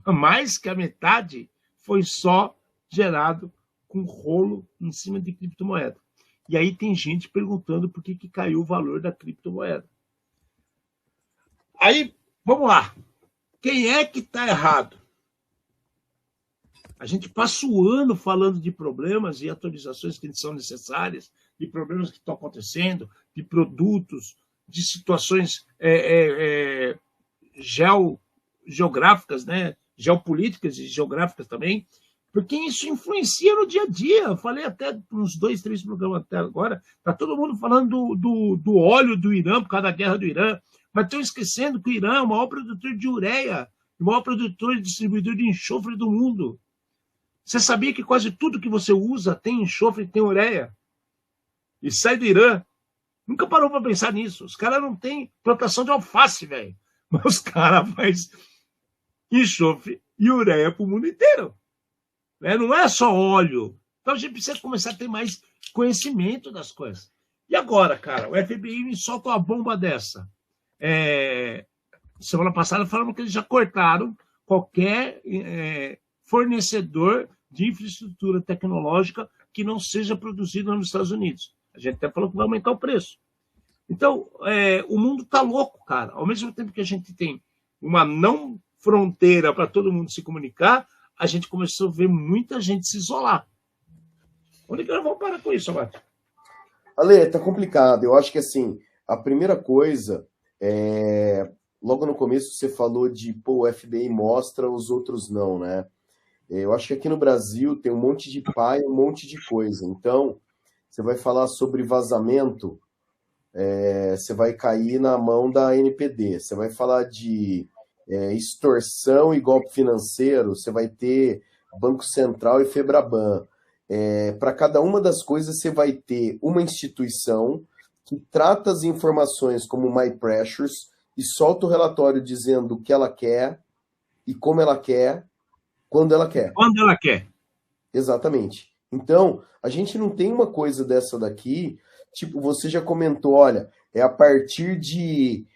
mais que a metade foi só gerado com rolo em cima de criptomoeda. E aí tem gente perguntando por que caiu o valor da criptomoeda. Aí, vamos lá. Quem é que está errado? A gente passa o ano falando de problemas e atualizações que são necessárias, de problemas que estão acontecendo, de produtos, de situações geográficas, né? Geopolíticas e geográficas também, porque isso influencia no dia a dia. Eu falei até uns 2, 3 programas até agora, está todo mundo falando do óleo do Irã, por causa da guerra do Irã, mas estão esquecendo que o Irã é o maior produtor de ureia o maior produtor e distribuidor de enxofre do mundo. Você sabia que quase tudo que você usa tem enxofre e tem ureia? E sai do Irã. Nunca parou para pensar nisso. Os caras não têm plantação de alface, velho. Mas os caras fazem enxofre e ureia para o mundo inteiro. Né? Não é só óleo. Então a gente precisa começar a ter mais conhecimento das coisas. E agora, cara, o FBI me solta uma bomba dessa. Semana passada falaram que eles já cortaram qualquer fornecedor de infraestrutura tecnológica que não seja produzido nos Estados Unidos. A gente até falou que vai aumentar o preço. Então, o mundo está louco, cara. Ao mesmo tempo que a gente tem uma não fronteira para todo mundo se comunicar, a gente começou a ver muita gente se isolar. Onde é que nós vamos parar com isso, Abate? Ale, tá complicado. Eu acho que, assim, a primeira coisa logo no começo você falou de, o FBI mostra, os outros não, né? Eu acho que aqui no Brasil tem um monte de pai, um monte de coisa. Então, você vai falar sobre vazamento, você vai cair na mão da NPD. Você vai falar de extorsão e golpe financeiro, você vai ter Banco Central e Febraban. Para cada uma das coisas, você vai ter uma instituição que trata as informações como My Pressures e solta o relatório dizendo o que ela quer e como ela quer, quando ela quer. Quando ela quer. Exatamente. Então, a gente não tem uma coisa dessa daqui, tipo, você já comentou, olha, é a partir de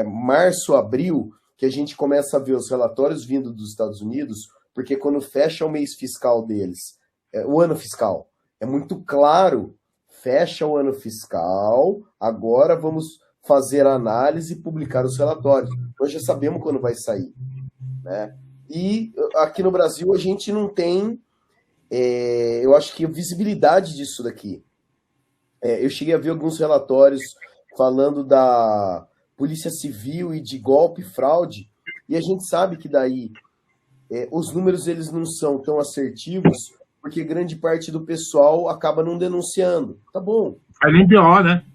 março, abril, que a gente começa a ver os relatórios vindo dos Estados Unidos, porque quando fecha o mês fiscal deles, o ano fiscal, é muito claro, fecha o ano fiscal, agora vamos fazer a análise e publicar os relatórios. Nós já sabemos quando vai sair, né? E aqui no Brasil a gente não tem, eu acho que visibilidade disso daqui. Eu cheguei a ver alguns relatórios falando da Polícia Civil e de golpe e fraude, e a gente sabe que daí os números eles não são tão assertivos, porque grande parte do pessoal acaba não denunciando. Tá bom. Faz nem BO, né?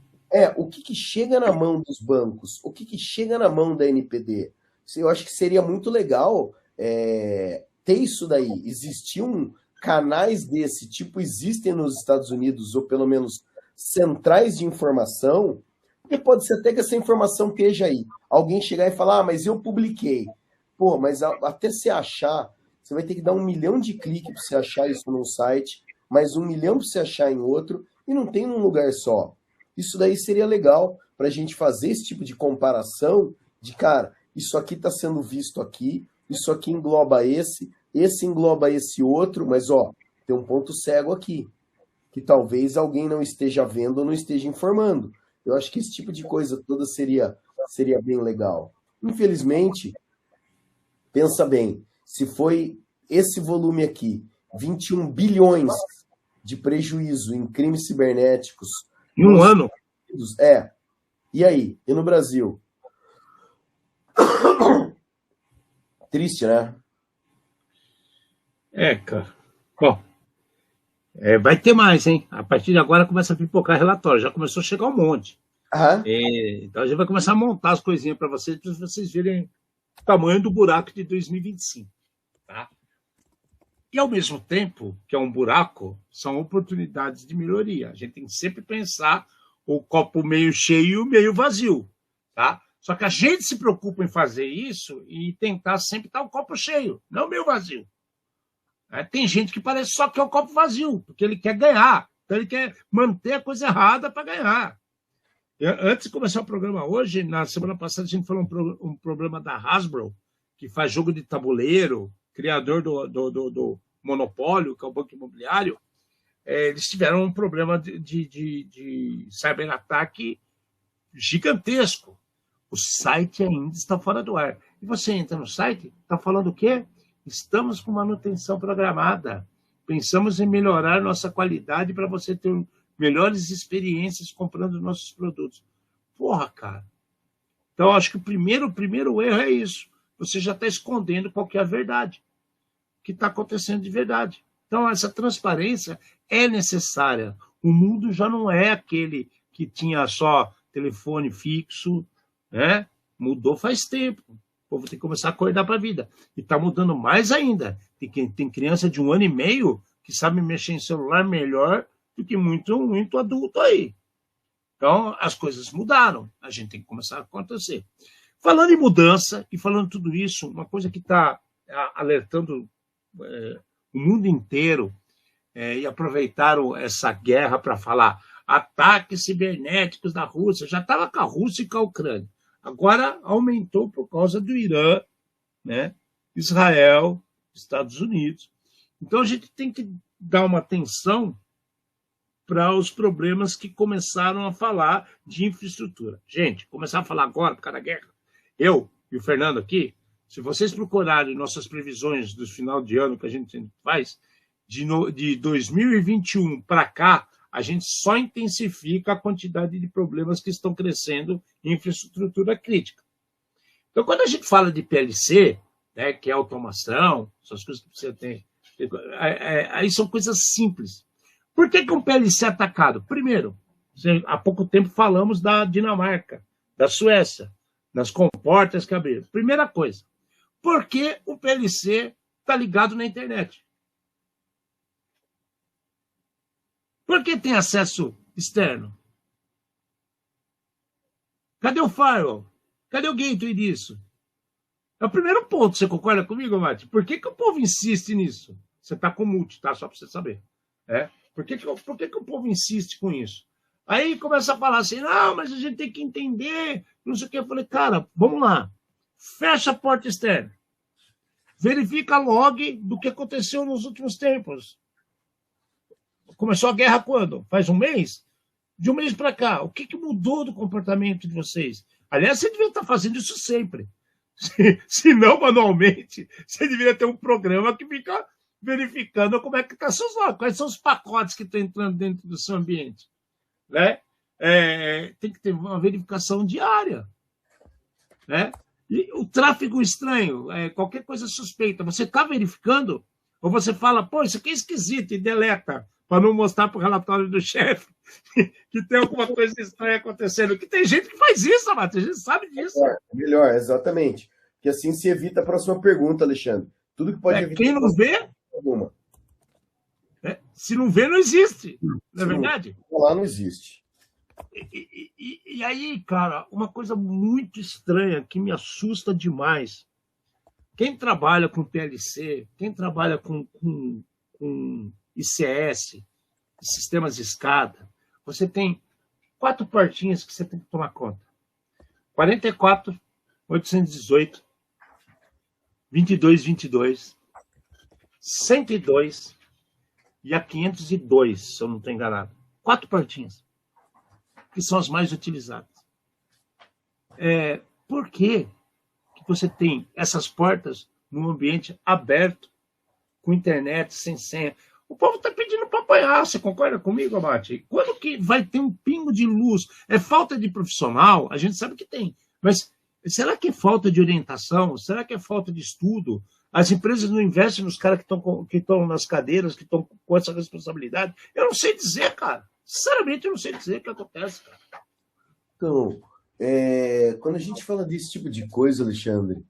O que chega na mão dos bancos? O que chega na mão da NPD? Eu acho que seria muito legal ter isso daí. Existiam canais desse tipo, existem nos Estados Unidos, ou pelo menos centrais de informação, e pode ser até que essa informação esteja aí. Alguém chegar e falar, mas eu publiquei. Pô, mas até você achar, você vai ter que dar 1 milhão de cliques para você achar isso num site, mais 1 milhão para você achar em outro, e não tem num lugar só. Isso daí seria legal para a gente fazer esse tipo de comparação de, cara, isso aqui está sendo visto aqui, isso aqui engloba esse engloba esse outro, mas, tem um ponto cego aqui, que talvez alguém não esteja vendo ou não esteja informando. Eu acho que esse tipo de coisa toda seria bem legal. Infelizmente, pensa bem, se foi esse volume aqui, 21 bilhões de prejuízo em crimes cibernéticos, em um ano. E aí? E no Brasil? Triste, né? Cara. Bom, vai ter mais, hein? A partir de agora começa a pipocar relatório. Já começou a chegar um monte. Então a gente vai começar a montar as coisinhas para vocês verem o tamanho do buraco de 2025. Tá? E, ao mesmo tempo que é um buraco, são oportunidades de melhoria. A gente tem que sempre pensar o copo meio cheio e o meio vazio. Tá? Só que a gente se preocupa em fazer isso e tentar sempre estar o copo cheio, não meio vazio. Tem gente que parece só que é o copo vazio, porque ele quer ganhar. Então ele quer manter a coisa errada para ganhar. Antes de começar o programa hoje, na semana passada, a gente falou um problema da Hasbro, que faz jogo de tabuleiro, criador do Monopólio, que é o Banco Imobiliário. Eles tiveram um problema de cyberataque gigantesco. O site ainda está fora do ar. E você entra no site, está falando o quê? Estamos com manutenção programada. Pensamos em melhorar nossa qualidade para você ter melhores experiências comprando nossos produtos. Porra, cara. Então, acho que o primeiro erro é isso. Você já está escondendo qual que é a verdade. O que está acontecendo de verdade. Então, essa transparência é necessária. O mundo já não é aquele que tinha só telefone fixo, né? Mudou faz tempo. O povo tem que começar a acordar para a vida. E está mudando mais ainda. Tem criança de 1 ano e meio que sabe mexer em celular melhor do que muito adulto aí. Então, as coisas mudaram. A gente tem que começar a acontecer. Falando em mudança e falando tudo isso, uma coisa que está alertando o mundo inteiro, e aproveitaram essa guerra para falar ataques cibernéticos da Rússia. Já estava com a Rússia e com a Ucrânia. Agora aumentou por causa do Irã, né? Israel, Estados Unidos. Então, a gente tem que dar uma atenção para os problemas que começaram a falar de infraestrutura. Gente, começar a falar agora por causa da guerra. Eu e o Fernando aqui, se vocês procurarem nossas previsões do final de ano que a gente faz, de 2021 para cá, a gente só intensifica a quantidade de problemas que estão crescendo em infraestrutura crítica. Então, quando a gente fala de PLC, né, que é automação, essas coisas que você tem, aí são coisas simples. Por que um PLC é atacado? Primeiro, há pouco tempo falamos da Dinamarca, da Suécia, das comportas que abriram. Primeira coisa, por que o PLC está ligado na internet? Por que tem acesso externo? Cadê o firewall? Cadê o gateway disso? É o primeiro ponto, você concorda comigo, Mate? Por que o povo insiste nisso? Você está com mute, tá? Só para você saber. Por que o povo insiste com isso? Aí começa a falar assim, não, mas a gente tem que entender, não sei o que. Eu falei, cara, vamos lá. Fecha a porta externa. Verifica log do que aconteceu nos últimos tempos. Começou a guerra quando? Faz um mês? De um mês para cá, o que mudou do comportamento de vocês? Aliás, você devia estar fazendo isso sempre. Se não, manualmente, você deveria ter um programa que fica verificando como é que está seus logs, quais são os pacotes que estão entrando dentro do seu ambiente. Né? Tem que ter uma verificação diária. Né? E o tráfego estranho, qualquer coisa suspeita, você está verificando? Ou você fala, pô, isso aqui é esquisito e deleta, para não mostrar para o relatório do chefe que tem alguma coisa estranha acontecendo. Que tem gente que faz isso, Matheus, a gente sabe disso. Melhor, exatamente. Porque assim se evita a próxima pergunta, Alexandre. Tudo que pode evitar. Quem não vê, alguma. Se não vê, não existe. Não é verdade? Lá não existe. E aí, cara, uma coisa muito estranha que me assusta demais. Quem trabalha com PLC, quem trabalha com ICS, sistemas de escada, você tem 4 portinhas que você tem que tomar conta. 44, 818, 2222, 102 e a 502, se eu não estou enganado. 4 portinhas, que são as mais utilizadas. Por que você tem essas portas num ambiente aberto, com internet, sem senha? O povo está pedindo para apanhar, você concorda comigo, Amate? Quando que vai ter um pingo de luz? É falta de profissional? A gente sabe que tem. Mas será que é falta de orientação? Será que é falta de estudo? As empresas não investem nos caras que estão nas cadeiras, que estão com essa responsabilidade? Eu não sei dizer, cara. Sinceramente, eu não sei dizer o que acontece, cara. Então, quando a gente fala desse tipo de coisa, Alexandre,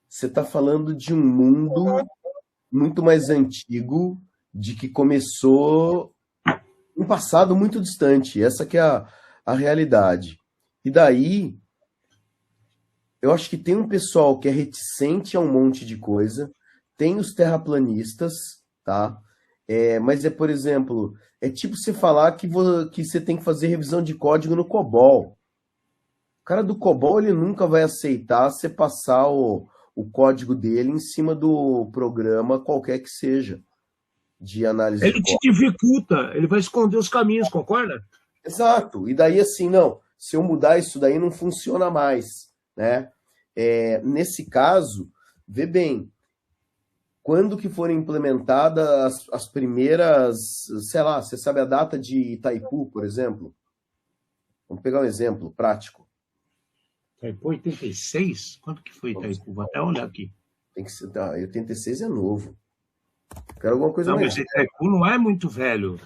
você está falando de um mundo muito mais antigo, de que começou um passado muito distante. Essa que é a realidade. E daí, eu acho que tem um pessoal que é reticente a um monte de coisa, tem os terraplanistas, tá? Mas por exemplo, é tipo você falar que você tem que fazer revisão de código no COBOL. O cara do COBOL, ele nunca vai aceitar você passar o código dele em cima do programa, qualquer que seja, de análise de código. Ele te dificulta, ele vai esconder os caminhos, concorda? Exato. E daí, assim, não, se eu mudar isso daí, não funciona mais, né? Nesse caso, vê bem, quando que foram implementadas as primeiras, sei lá, você sabe a data de Itaipu, por exemplo? Vamos pegar um exemplo prático. Itaipu 86? Quanto que foi Itaipu? Vou até olhar aqui. Tem que ser, 86 é novo. Quero alguma coisa não, mais. Mas Itaipu não é muito velho.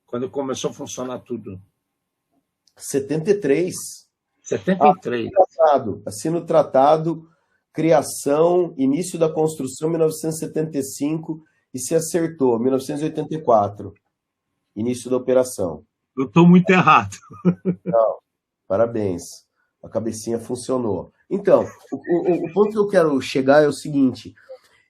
Quando começou a funcionar tudo. 73. 73. Assina o tratado, criação, início da construção, 1975, e se acertou, 1984, início da operação. Eu estou muito errado. Não, parabéns, a cabecinha funcionou. Então, o ponto que eu quero chegar é o seguinte,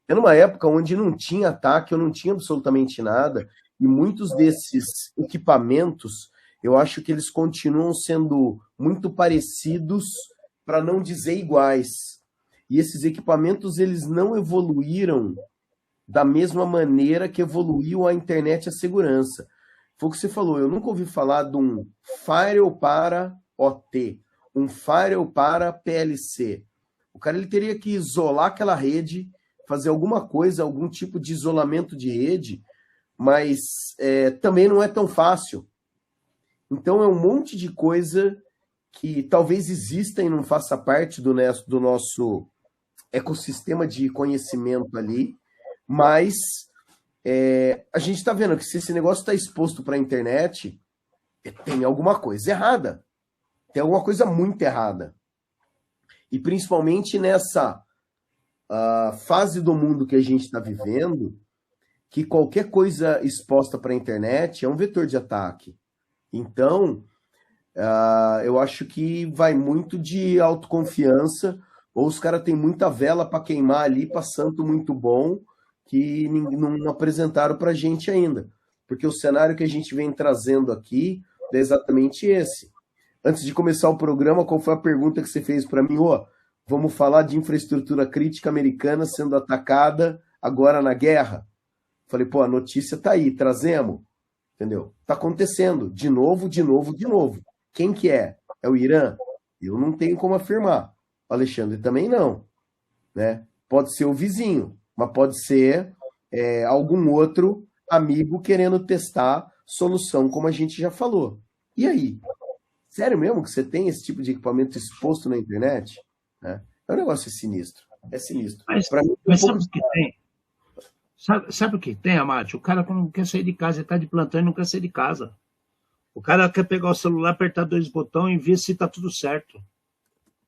é numa época onde não tinha ataque, eu não tinha absolutamente nada, e muitos desses equipamentos, eu acho que eles continuam sendo muito parecidos, para não dizer iguais. E esses equipamentos, eles não evoluíram da mesma maneira que evoluiu a internet e a segurança. Foi o que você falou, eu nunca ouvi falar de um firewall para OT, um firewall para PLC. O cara ele teria que isolar aquela rede, fazer alguma coisa, algum tipo de isolamento de rede, mas também não é tão fácil. Então é um monte de coisa que talvez exista e não faça parte do nosso ecossistema de conhecimento ali, mas a gente está vendo que se esse negócio está exposto para a internet, tem alguma coisa errada. Tem alguma coisa muito errada. E principalmente nessa fase do mundo que a gente está vivendo, que qualquer coisa exposta para a internet é um vetor de ataque. Então, eu acho que vai muito de autoconfiança, ou os caras têm muita vela para queimar ali, para santo muito bom, que não apresentaram para a gente ainda. Porque o cenário que a gente vem trazendo aqui é exatamente esse. Antes de começar o programa, qual foi a pergunta que você fez para mim? Vamos falar de infraestrutura crítica americana sendo atacada agora na guerra? Falei, a notícia tá aí, trazemos. Entendeu? Tá acontecendo. De novo, de novo, de novo. Quem que é? É o Irã? Eu não tenho como afirmar. O Alexandre também não. Né? Pode ser o vizinho, mas pode ser algum outro amigo querendo testar solução, como a gente já falou. E aí? Sério mesmo que você tem esse tipo de equipamento exposto na internet? Né? É um negócio sinistro. É sinistro. Mas sabe o que tem? Sabe o que tem, Amate? O cara não quer sair de casa, ele está de plantão e não quer sair de casa. O cara quer pegar o celular, apertar 2 botões e ver se está tudo certo.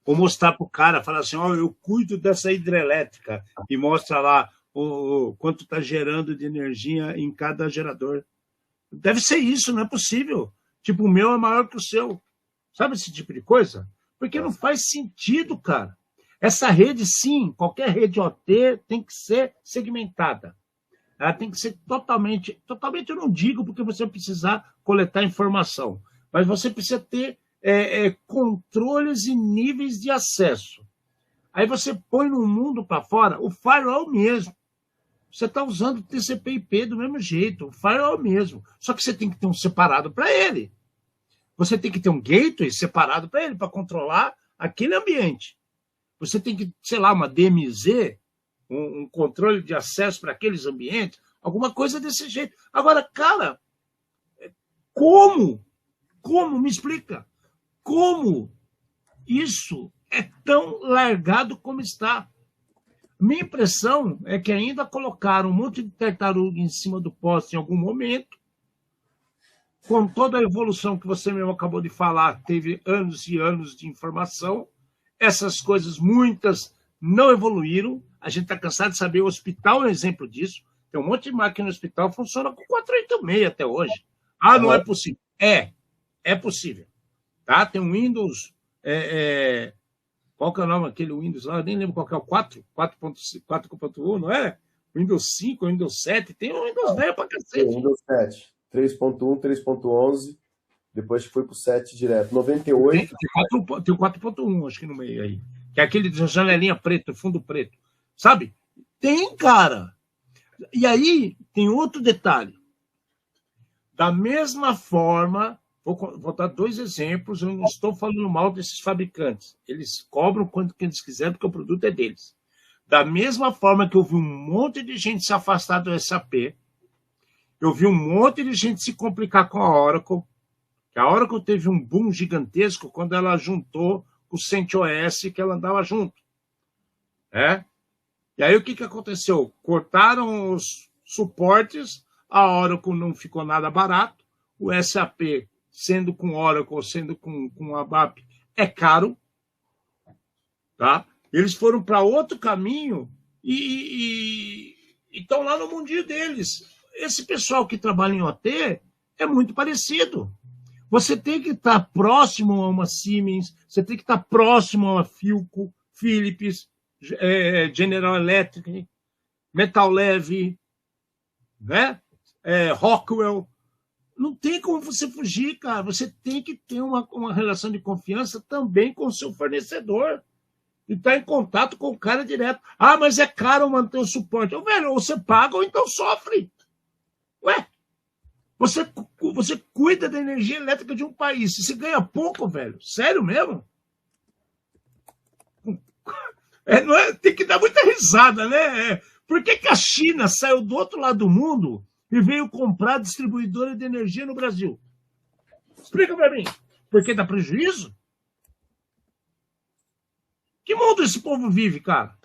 Ou mostrar para o cara, falar assim, eu cuido dessa hidrelétrica, e mostra lá o quanto está gerando de energia em cada gerador. Deve ser isso, não é possível. Tipo, o meu é maior que o seu. Sabe esse tipo de coisa? Porque não faz sentido, cara. Essa rede, sim, qualquer rede OT tem que ser segmentada. Ela tem que ser totalmente eu não digo porque você vai precisar coletar informação, mas você precisa ter controles e níveis de acesso. Aí você põe no mundo para fora, o firewall é o mesmo. Você está usando TCP/IP do mesmo jeito, o firewall é o mesmo. Só que você tem que ter um separado para ele. Você tem que ter um gateway separado para ele, para controlar aquele ambiente. Você tem que, sei lá, uma DMZ, um controle de acesso para aqueles ambientes, alguma coisa desse jeito. Agora, cara, como? Me explica. Como isso é tão largado como está? Minha impressão é que ainda colocaram um monte de tartaruga em cima do poste em algum momento, com toda a evolução que você mesmo acabou de falar, teve anos e anos de informação, essas coisas, muitas, não evoluíram. A gente está cansado de saber, o hospital é um exemplo disso. Tem um monte de máquina no hospital, funciona com 486 até hoje. Não é possível. É possível. Tá? Tem um Windows... qual que é o nome daquele Windows lá? Eu nem lembro qual que é o 4.1, não é? Windows 5, Windows 7, tem um Windows velho pra cacete. Windows 7, 3.1, 3.11, depois foi pro 7 direto. 98. Tem o 4.1, acho que no meio aí. Que é aquele de janelinha preta, fundo preto. Sabe? Tem, cara. E aí, tem outro detalhe. Da mesma forma, vou dar 2 exemplos, eu não estou falando mal desses fabricantes. Eles cobram quanto que eles quiserem, porque o produto é deles. Da mesma forma que eu vi um monte de gente se afastar do SAP, eu vi um monte de gente se complicar com a Oracle, que a Oracle teve um boom gigantesco quando ela juntou o CentOS, que ela andava junto. E aí o que aconteceu? Cortaram os suportes, a Oracle não ficou nada barato, o SAP, sendo com Oracle, sendo com ABAP, é caro. tá? Eles foram para outro caminho e estão lá no mundinho deles. Esse pessoal que trabalha em OT é muito parecido. Você tem que estar próximo a uma Siemens, você tem que estar próximo a uma Philips, General Electric, Metal Leve, né? Rockwell. Não tem como você fugir, cara. Você tem que ter uma relação de confiança também com o seu fornecedor. E estar em contato com o cara direto. Ah, mas é caro manter o suporte. Velho, ou você paga ou então sofre. Ué, você cuida da energia elétrica de um país. Se você ganha pouco, velho, sério mesmo? Tem que dar muita risada, né? Por que a China saiu do outro lado do mundo e veio comprar distribuidora de energia no Brasil? Explica para mim. Porque dá prejuízo? Que mundo esse povo vive, cara?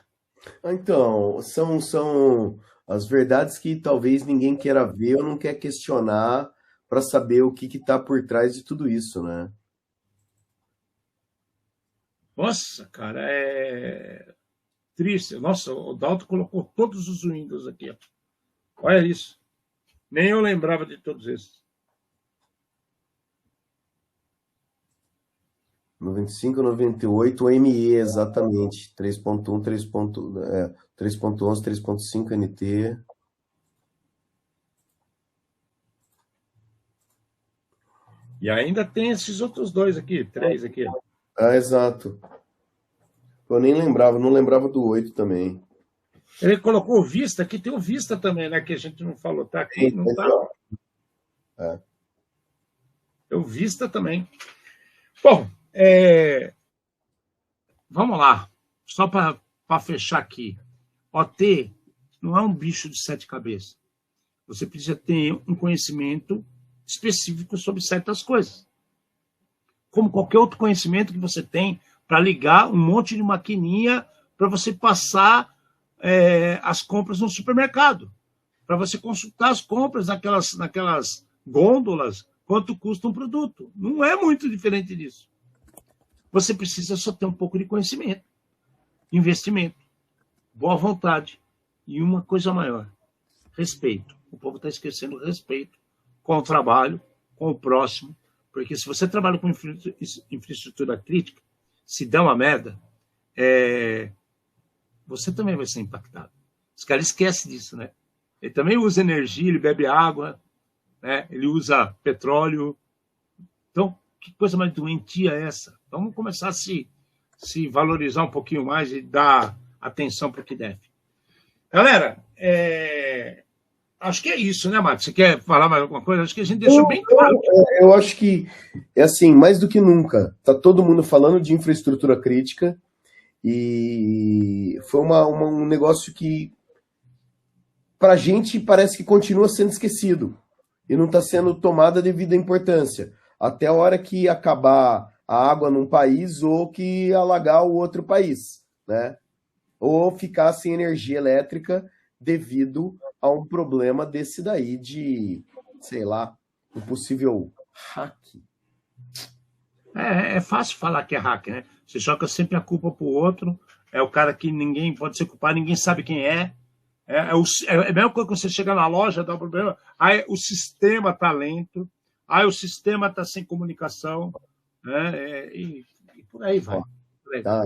Então, são as verdades que talvez ninguém queira ver ou não quer questionar para saber o que está por trás de tudo isso, né? Nossa, cara, é triste. Nossa, o Dalton colocou todos os Windows aqui. Ó. Olha isso. Nem eu lembrava de todos esses. 95, 98, ME, exatamente. 3.1, 3.11, 3.5 NT. E ainda tem esses outros dois aqui, 3 aqui. Ah, exato. Eu nem lembrava, não lembrava do 8 também. Ele colocou o Vista, aqui tem o Vista também, né? Que a gente não falou. Tá aqui, não tá? Tem o Vista também. Bom, vamos lá. Só para fechar aqui. OT não é um bicho de 7 cabeças. Você precisa ter um conhecimento específico sobre certas coisas. Como qualquer outro conhecimento que você tem para ligar um monte de maquininha para você passar as compras no supermercado. Para você consultar as compras naquelas gôndolas, quanto custa um produto. Não é muito diferente disso. Você precisa só ter um pouco de conhecimento, investimento, boa vontade e uma coisa maior, respeito. O povo está esquecendo o respeito com o trabalho, com o próximo, porque se você trabalha com infraestrutura crítica, se der uma merda, você também vai ser impactado. Os caras esquecem disso, né? Ele também usa energia, ele bebe água, né? Ele usa petróleo. Então, que coisa mais doentia é essa? Vamos começar a se valorizar um pouquinho mais e dar atenção para o que deve. Galera, acho que é isso, né, Marcos? Você quer falar mais alguma coisa? Acho que a gente deixou bem claro. Eu acho que, assim, mais do que nunca, está todo mundo falando de infraestrutura crítica e foi um negócio que, para a gente, parece que continua sendo esquecido e não está sendo tomada devida importância. Até a hora que acabar a água num país ou que alagar o outro país, né? Ou ficar sem energia elétrica devido a um problema desse daí de, sei lá, um possível hack. É fácil falar que é hack, né? Você joga sempre a culpa pro outro, é o cara que ninguém pode ser culpado, ninguém sabe quem é. É a mesma coisa que você chega na loja, dá um problema, aí o sistema tá lento, aí o sistema tá sem comunicação, né? E por aí vai. Tá,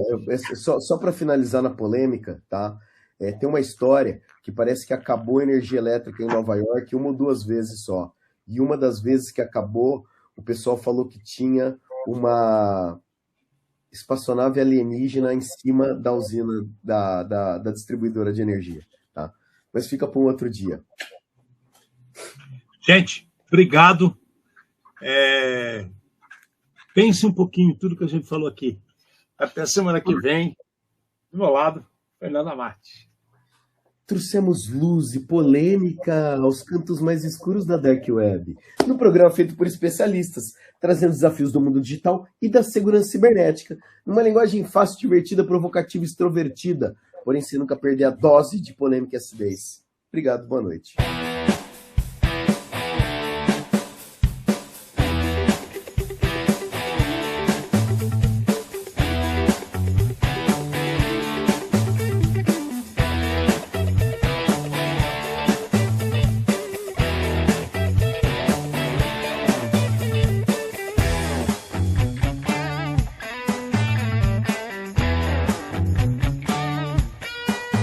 só para finalizar na polêmica, tá? Tem uma história que parece que acabou a energia elétrica em Nova York 1 ou 2 vezes só. E uma das vezes que acabou, o pessoal falou que tinha uma espaçonave alienígena em cima da usina da distribuidora de energia. Tá? Mas fica para um outro dia. Gente, obrigado. Pense um pouquinho em tudo que a gente falou aqui. Até semana que vem. Do meu lado, Fernando Amati. Trouxemos luz e polêmica aos cantos mais escuros da Dark Web, no programa feito por especialistas, trazendo desafios do mundo digital e da segurança cibernética, numa linguagem fácil, divertida, provocativa e extrovertida, porém sem nunca perder a dose de polêmica e acidez. Obrigado, boa noite.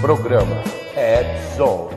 Programa Ed Zone.